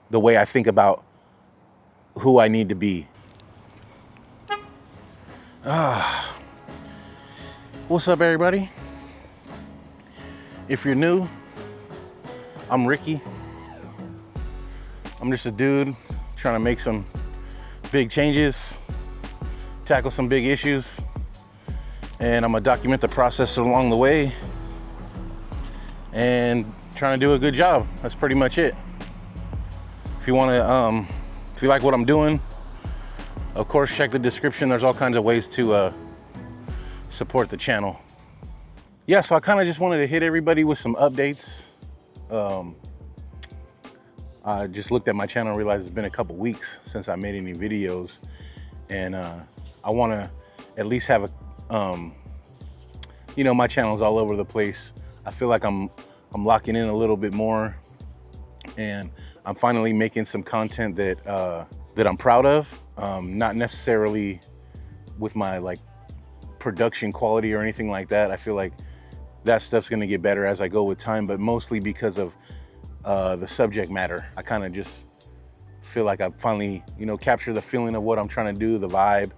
the way I think about who I need to be. What's up, everybody? If you're new, I'm Ricky. I'm just a dude trying to make some big changes, tackle some big issues, and I'm gonna document the process along the way and trying to do a good job. That's pretty much it. If you wanna, if you like what I'm doing, of course, check the description. There's all kinds of ways to support the channel. Yeah, so I kind of just wanted to hit everybody with some updates. I just looked at my channel and realized it's been a couple weeks since I made any videos, and I want to at least have a, you know, my channel's all over the place. I feel like I'm locking in a little bit more, and I'm finally making some content that that I'm proud of. Not necessarily with my like production quality or anything like that. I feel like that stuff's gonna get better as I go with time, but mostly because of the subject matter. I kind of just feel like I finally, you know, capture the feeling of what I'm trying to do, the vibe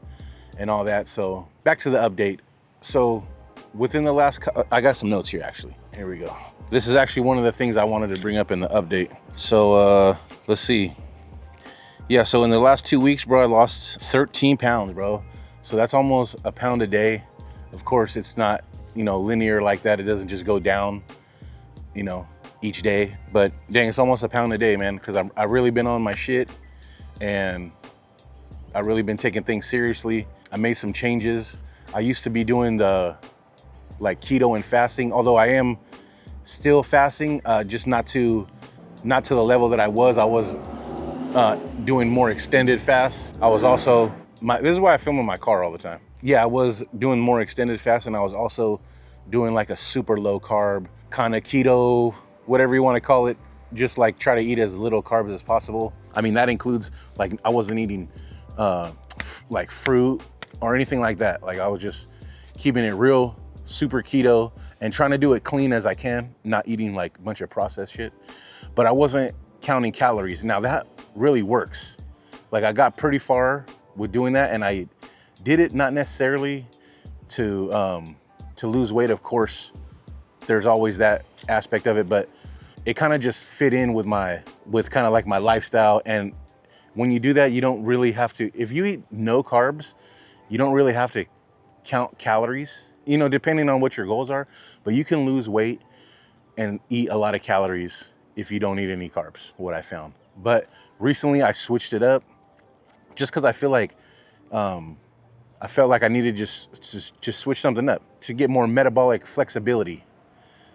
and all that. So back to the update. So within the last, I got some notes here actually. Here we go. This is actually one of the things I wanted to bring up in the update. So let's see. Yeah, so in the last 2 weeks, bro, I lost 13 pounds, bro. So that's almost a pound a day. Of course, it's not, you know, linear like that. It doesn't just go down, you know, each day. But dang, it's almost a pound a day, man, because I've really been on my shit and I've really been taking things seriously. I made some changes. I used to be doing the like keto and fasting, although I am still fasting, just not to the level that I was. I was doing more extended fasts. I was also, this is why I film in my car all the time. Yeah, I was doing more extended fasts, and I was also doing like a super low carb, kind of keto, whatever you want to call it. Just like try to eat as little carbs as possible. I mean, that includes like, I wasn't eating like fruit or anything like that. Like I was just keeping it real, super keto, and trying to do it clean as I can, not eating like a bunch of processed shit. But I wasn't counting calories. Now that really works. Like I got pretty far with doing that, and I did it not necessarily to lose weight. Of course, there's always that aspect of it, but it kind of just fit in with kind of like my lifestyle. And when you do that, you don't really have to, if you eat no carbs, you don't really have to count calories, you know, depending on what your goals are, but you can lose weight and eat a lot of calories if you don't eat any carbs, what I found. But recently I switched it up just because I feel like I felt like I needed to switch something up to get more metabolic flexibility.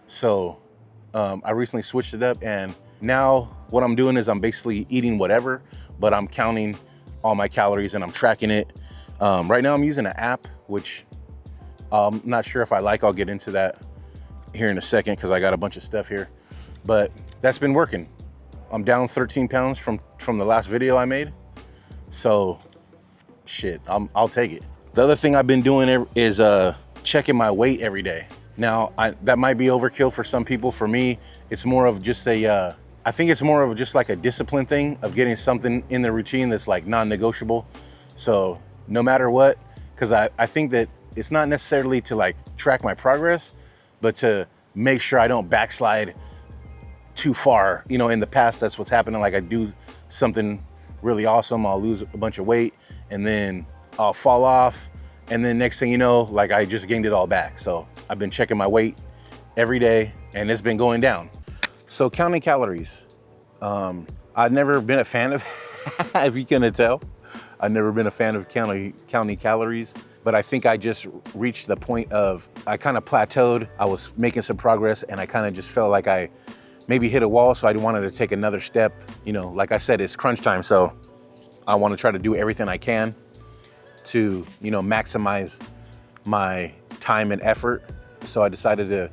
So I recently switched it up, and now what I'm doing is I'm basically eating whatever, but I'm counting all my calories and I'm tracking it. Right now I'm using an app, which I'm not sure if I like. I'll get into that here in a second because I got a bunch of stuff here, but that's been working. I'm down 13 pounds from the last video I made. So shit, I'll take it. The other thing I've been doing is checking my weight every day. Now, that might be overkill for some people. For me, it's more of just I think it's more of just like a discipline thing of getting something in the routine that's like non-negotiable. So no matter what, because I think that it's not necessarily to like track my progress, but to make sure I don't backslide too far. You know, in the past, that's what's happening. Like I do something really awesome, I'll lose a bunch of weight, and then I'll fall off, and then next thing you know, like I just gained it all back. So I've been checking my weight every day, and it's been going down. So counting calories, I've never been a fan of, if you can tell, I've never been a fan of counting calories, but I think I just reached the point of, I kind of plateaued. I was making some progress, and I kind of just felt like I maybe hit a wall, so I wanted to take another step. You know, like I said, it's crunch time, so I want to try to do everything I can to, you know, maximize my time and effort. So I decided to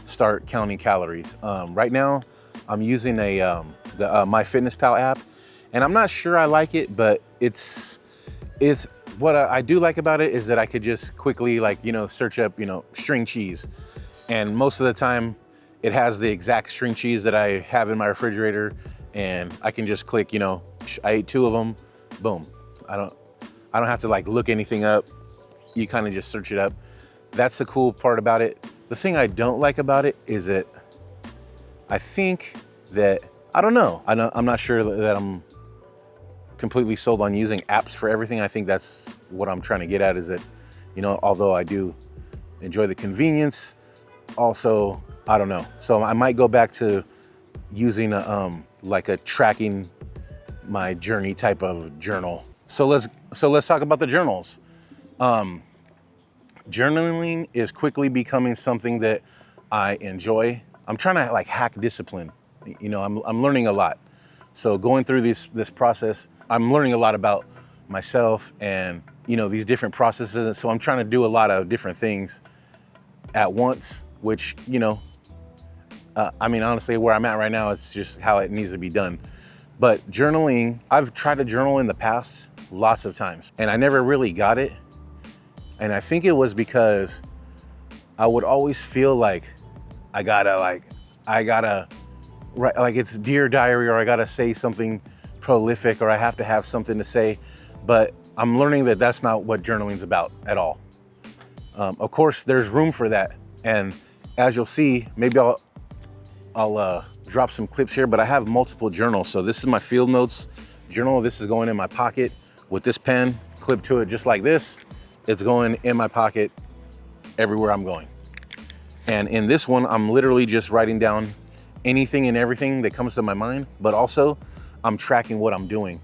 start counting calories. Right now, I'm using the MyFitnessPal app, and I'm not sure I like it, but it's what I do like about it is that I could just quickly, like, you know, search up, you know, string cheese, and most of the time it has the exact string cheese that I have in my refrigerator, and I can just click, you know, I ate 2 of them, boom. I don't have to like look anything up. You kind of just search it up. That's the cool part about it. The thing I don't like about it is that I think that, I don't know. I'm not sure that I'm completely sold on using apps for everything. I think that's what I'm trying to get at, is that, you know, although I do enjoy the convenience, also, I don't know. So I might go back to using like a tracking my journey type of journal. So let's talk about the journals. Journaling is quickly becoming something that I enjoy. I'm trying to like hack discipline. You know, I'm learning a lot. So going through this process, I'm learning a lot about myself and, you know, these different processes. And so I'm trying to do a lot of different things at once, which, you know, I mean, honestly, where I'm at right now, it's just how it needs to be done. But journaling, I've tried to journal in the past lots of times, and I never really got it. And I think it was because I would always feel like I gotta write, like it's Dear Diary, or I gotta say something prolific, or I have to have something to say. But I'm learning that that's not what journaling's about at all. Of course, there's room for that. And as you'll see, maybe I'll drop some clips here, but I have multiple journals. So this is my field notes journal. This is going in my pocket with this pen clipped to it just like this. It's going in my pocket everywhere I'm going. And in this one, I'm literally just writing down anything and everything that comes to my mind, but also I'm tracking what I'm doing.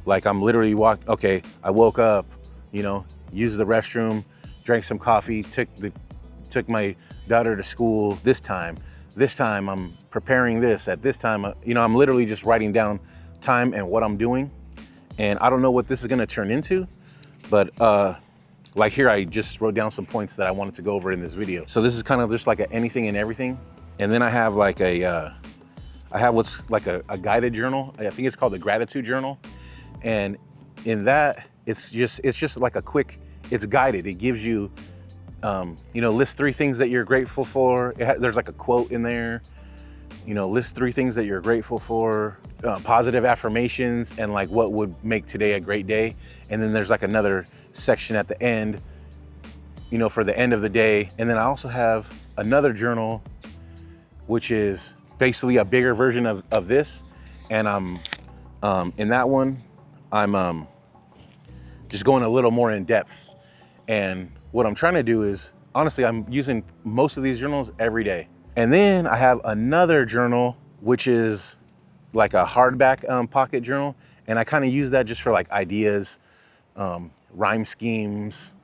Like I'm literally okay, I woke up, you know, used the restroom, drank some coffee, took my daughter to school this time I'm preparing this at this time. You know, I'm literally just writing down time and what I'm doing. And I don't know what this is gonna turn into, but like here, I just wrote down some points that I wanted to go over in this video. So this is kind of just like a anything and everything. And then I have like I have what's like a guided journal. I think it's called the gratitude journal. And in that, it's just like a quick, it's guided. It gives you, you know, list 3 things that you're grateful for. There's like a quote in there, you know, list 3 things that you're grateful for, positive affirmations, and like what would make today a great day. And then there's like another section at the end, you know, for the end of the day. And then I also have another journal, which is basically a bigger version of this. And I'm, in that one, I'm just going a little more in depth. And what I'm trying to do is, honestly, I'm using most of these journals every day. And then I have another journal, which is like a hardback pocket journal. And I kind of use that just for like ideas, rhyme schemes,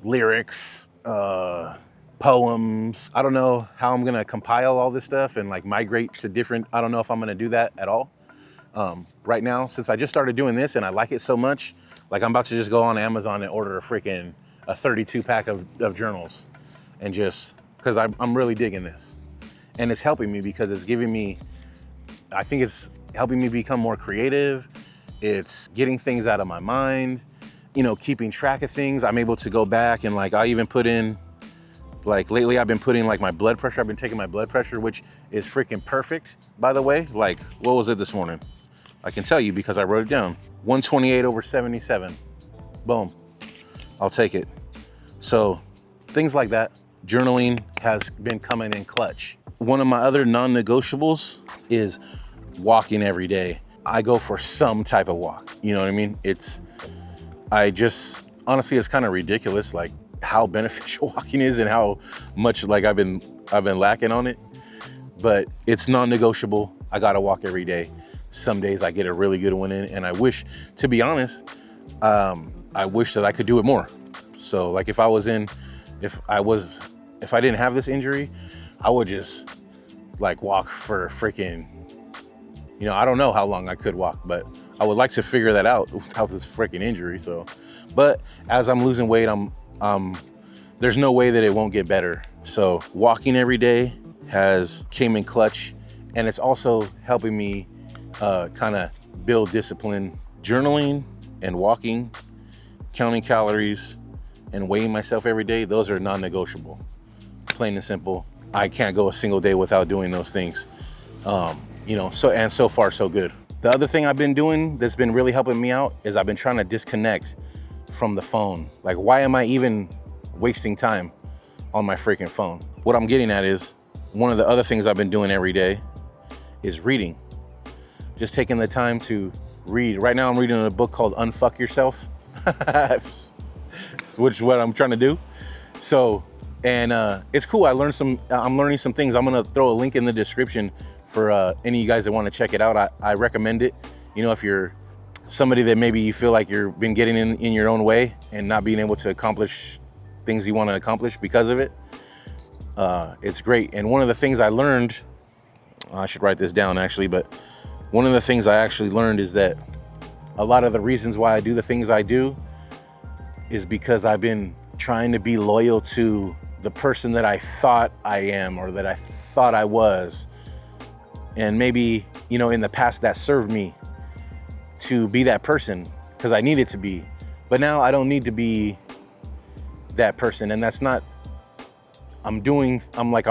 lyrics, poems. I don't know how I'm gonna compile all this stuff and like migrate to different, I don't know if I'm gonna do that at all. Right now, since I just started doing this and I like it so much, like I'm about to just go on Amazon and order a 32 pack of journals, and just, cause I'm really digging this. And it's helping me because it's giving me, I think it's helping me become more creative. It's getting things out of my mind, you know, keeping track of things. I'm able to go back and like, I even put in, like lately I've been putting like my blood pressure. I've been taking my blood pressure, which is freaking perfect, by the way. Like, what was it this morning? I can tell you because I wrote it down. 128/77. Boom. I'll take it. So things like that. Journaling has been coming in clutch. One of my other non-negotiables is walking every day. I go for some type of walk. You know what I mean? Honestly, it's kind of ridiculous, like how beneficial walking is and how much like I've been lacking on it, but it's non-negotiable. I gotta walk every day. Some days I get a really good one in, and I wish, to be honest, I wish that I could do it more. So like if I didn't have this injury, I would just like walk for freaking, you know, I don't know how long I could walk, but I would like to figure that out without this freaking injury. So, but as I'm losing weight, there's no way that it won't get better. So walking every day came in clutch, and it's also helping me kind of build discipline. Journaling and walking, counting calories, and weighing myself every day, those are non-negotiable. Plain and simple. I can't go a single day without doing those things. you know, so far so good. The other thing I've been doing that's been really helping me out is I've been trying to disconnect from the phone. Like, why am I even wasting time on my freaking phone? What I'm getting at is, one of the other things I've been doing every day is reading. Just taking the time to read. Right now I'm reading a book called Unfuck Yourself, which is what I'm trying to do. So, and it's cool. I'm learning some things. I'm gonna throw a link in the description for any of you guys that want to check it out. I recommend it. You know, if you're somebody that maybe you feel like you've been getting in your own way and not being able to accomplish things you want to accomplish because of it, it's great. And one of the things I learned, I should write this down actually, but one of the things I actually learned is that a lot of the reasons why I do the things I do is because I've been trying to be loyal to the person that I thought I am, or that I thought I was. And maybe, you know, in the past that served me to be that person because I needed to be. But now I don't need to be that person. And that's not, I'm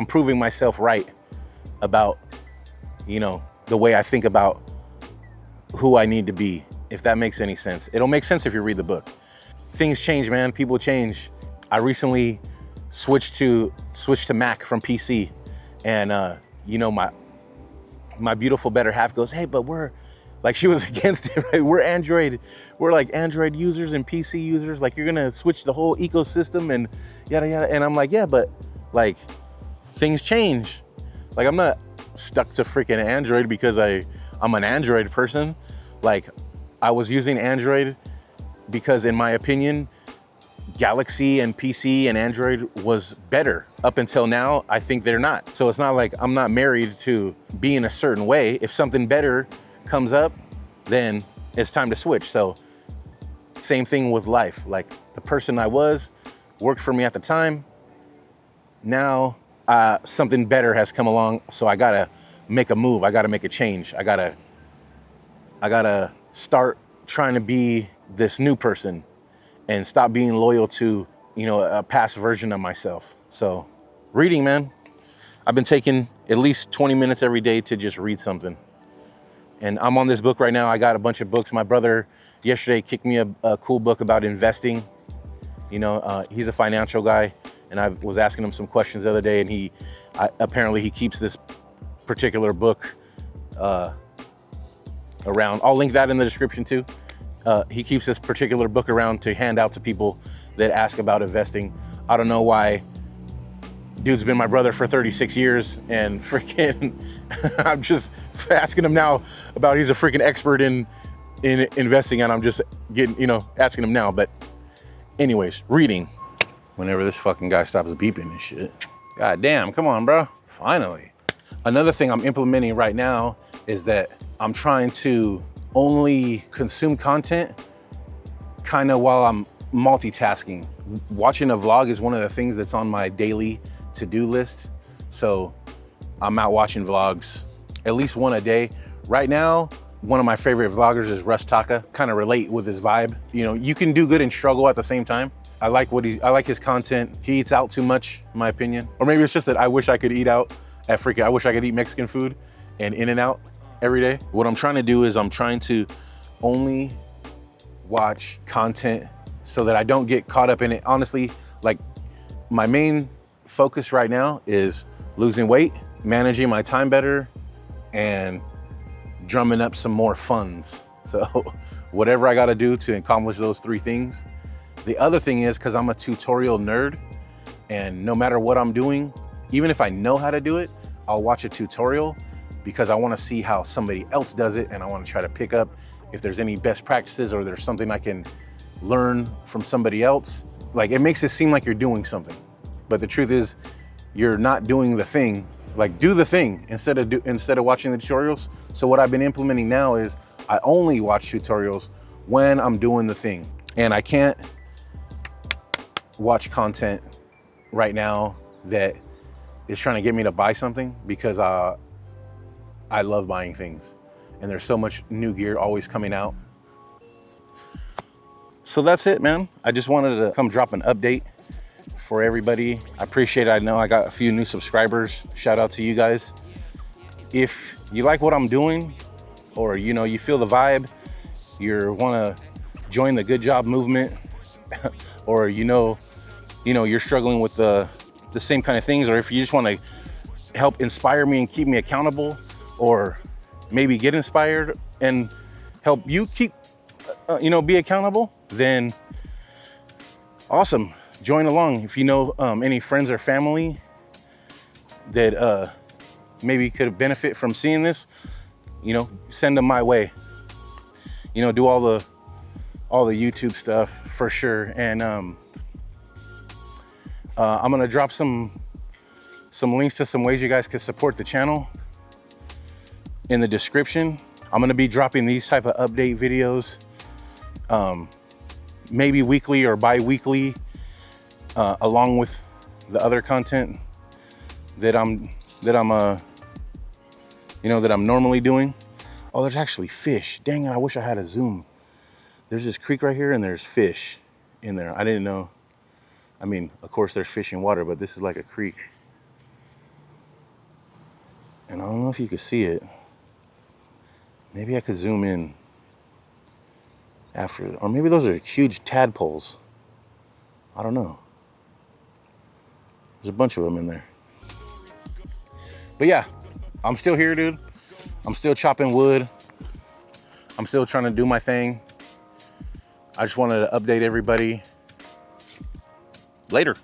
proving myself right about, you know, the way I think about who I need to be, if that makes any sense. It'll make sense if you read the book. Things change, man. People change. I recently switched to Mac from PC, and you know, my beautiful better half goes, hey, but we're like, she was against it, right? We're like Android users and PC users. Like, you're gonna switch the whole ecosystem and yada yada. And I'm like, yeah, but like, things change. Like, I'm not stuck to freaking Android because I'm an Android person. Like, I was using Android because, in my opinion, Galaxy and PC and Android was better. Up until now, I think they're not. So it's not like I'm not married to being a certain way. If something better comes up, then it's time to switch. So same thing with life. Like, the person I was worked for me at the time. Now something better has come along, so I gotta make a move. I gotta make a change. I gotta start trying to be this new person and stop being loyal to, you know, a past version of myself. So reading, man. I've been taking at least 20 minutes every day to just read something. And I'm on this book right now. I got a bunch of books. My brother yesterday kicked me a cool book about investing. You know, he's a financial guy, and I was asking him some questions the other day, and apparently he keeps this particular book around. I'll link that in the description too. He keeps this particular book around to hand out to people that ask about investing. I don't know why. Dude's been my brother for 36 years, and freaking, I'm just asking him now about, he's a freaking expert in investing, and I'm just getting, you know, asking him now. But anyways, reading. Whenever this fucking guy stops beeping and shit. God damn, come on, bro. Finally. Another thing I'm implementing right now is that I'm trying to only consume content kind of while I'm multitasking. Watching a vlog is one of the things that's on my daily to-do list. So I'm out watching vlogs, at least one a day. Right now, one of my favorite vloggers is Russ Taka. Kind of relate with his vibe. You know, you can do good and struggle at the same time. I like his content. He eats out too much, in my opinion. Or maybe it's just that I wish I could eat out I wish I could eat Mexican food and In-N-Out every day. What I'm trying to do is I'm trying to only watch content so that I don't get caught up in it. Honestly, like, my main focus right now is losing weight, managing my time better, and drumming up some more funds. So whatever I gotta do to accomplish those three things. The other thing is, because I'm a tutorial nerd, and no matter what I'm doing, even if I know how to do it, I'll watch a tutorial because I wanna see how somebody else does it, and I wanna try to pick up if there's any best practices or there's something I can learn from somebody else. Like, it makes it seem like you're doing something, but the truth is you're not doing the thing. Like, do the thing instead of watching the tutorials. So what I've been implementing now is I only watch tutorials when I'm doing the thing. And I can't watch content right now that is trying to get me to buy something, because I love buying things, and there's so much new gear always coming out. So that's it, man. I just wanted to come drop an update for everybody. I appreciate it. I know I got a few new subscribers. Shout out to you guys. if you like what I'm doing, or you know, you feel the vibe, you want to join the good job movement, or you know, you're struggling with the same kind of things, or if you just want to help inspire me and keep me accountable, or maybe get inspired and help you keep, be accountable, then awesome, join along. If you know any friends or family that maybe could benefit from seeing this, send them my way. Do all the YouTube stuff for sure. And I'm gonna drop some links to some ways you guys could support the channel in the description. I'm gonna be dropping these type of update videos, maybe weekly or bi-weekly, along with the other content that I'm normally doing. Oh, there's actually fish. Dang it, I wish I had a zoom. There's this creek right here and there's fish in there. I didn't know. I mean, of course there's fish in water, but this is like a creek. And I don't know if you can see it. Maybe I could zoom in after, or maybe those are huge tadpoles. I don't know. There's a bunch of them in there. But yeah, I'm still here, dude. I'm still chopping wood. I'm still trying to do my thing. I just wanted to update everybody. Later.